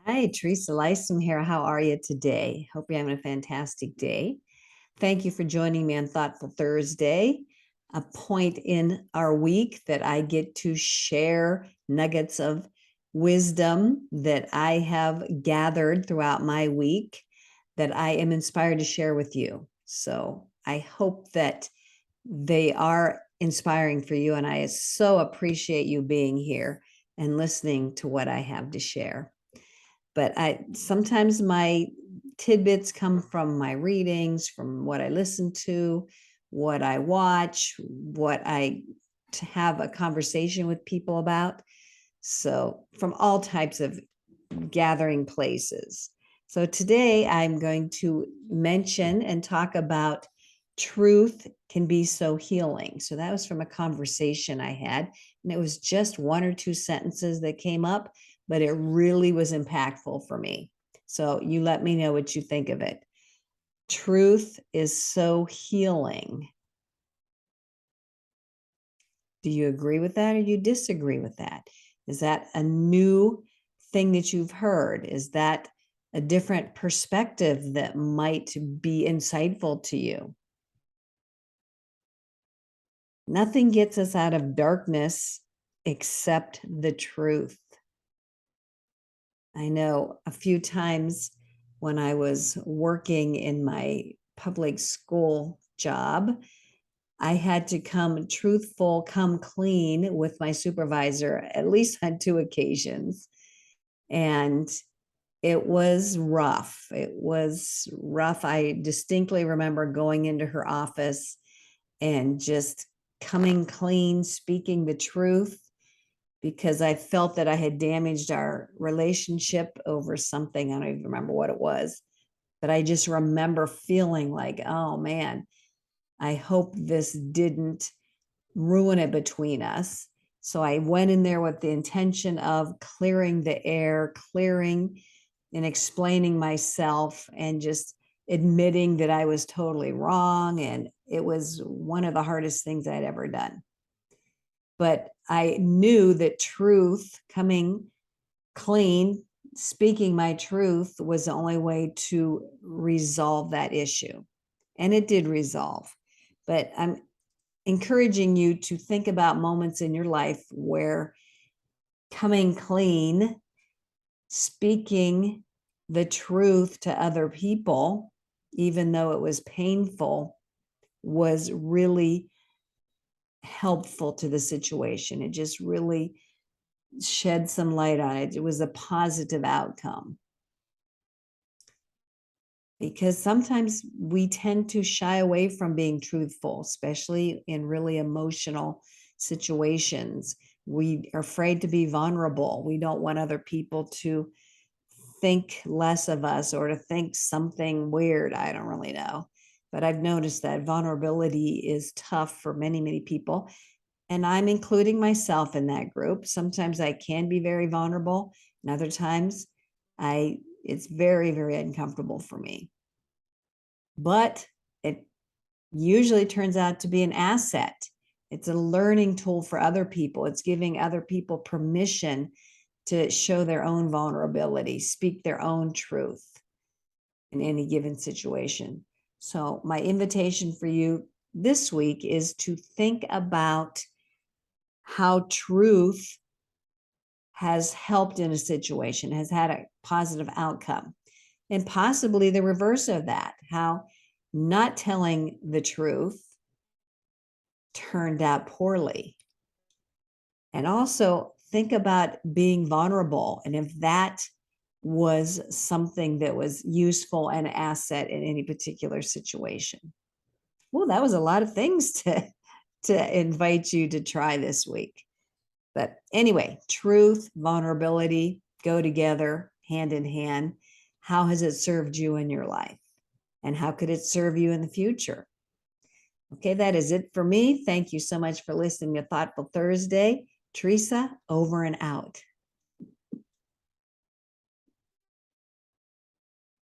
Hi, Teresa Lysum here. How are you today? Hope you're having a fantastic day. Thank you for joining me on Thoughtful Thursday, a point in our week that I get to share nuggets of wisdom that I have gathered throughout my week that I am inspired to share with you. So I hope that they are inspiring for you, and I so appreciate you being here and listening to what I have to share. But I sometimes my tidbits come from my readings, from what I listen to, what I watch, what I to have a conversation with people about. So from all types of gathering places. So today I'm going to mention and talk about truth can be so healing. So that was from a conversation I had, and it was just one or two sentences that came up, but it really was impactful for me. So you let me know what you think of it. Truth is so healing. Do you agree with that, or do you disagree with that? Is that a new thing that you've heard? Is that a different perspective that might be insightful to you? Nothing gets us out of darkness except the truth. I know a few times when I was working in my public school job, I had to come truthful, come clean with my supervisor at least on two occasions. And it was rough. It was rough. I distinctly remember going into her office and just coming clean, speaking the truth, because I felt that I had damaged our relationship over something. I don't even remember what it was, but I just remember feeling like, oh man, I hope this didn't ruin it between us. So I went in there with the intention of clearing the air, clearing and explaining myself, and just admitting that I was totally wrong. And it was one of the hardest things I'd ever done. But I knew that truth, coming clean, speaking my truth, was the only way to resolve that issue. And it did resolve. But I'm encouraging you to think about moments in your life where coming clean, speaking the truth to other people, even though it was painful, was really helpful to the situation. It just really shed some light on it. It was a positive outcome. Because sometimes we tend to shy away from being truthful, especially in really emotional situations. We are afraid to be vulnerable. We don't want other people to think less of us or to think something weird. I don't really know. But I've noticed that vulnerability is tough for many, many people. And I'm including myself in that group. Sometimes I can be very vulnerable, and other times it's very, very uncomfortable for me. But it usually turns out to be an asset. It's a learning tool for other people. It's giving other people permission to show their own vulnerability, speak their own truth in any given situation. So my invitation for you this week is to think about how truth has helped in a situation, has had a positive outcome, and possibly the reverse of that, how not telling the truth turned out poorly. And also think about being vulnerable, and if that was something that was useful and asset in any particular situation. Well, that was a lot of things to invite you to try this week. But anyway, truth, vulnerability go together hand in hand. How has it served you in your life? And how could it serve you in the future? Okay, that is it for me. Thank you so much for listening to Thoughtful Thursday. Teresa, over and out.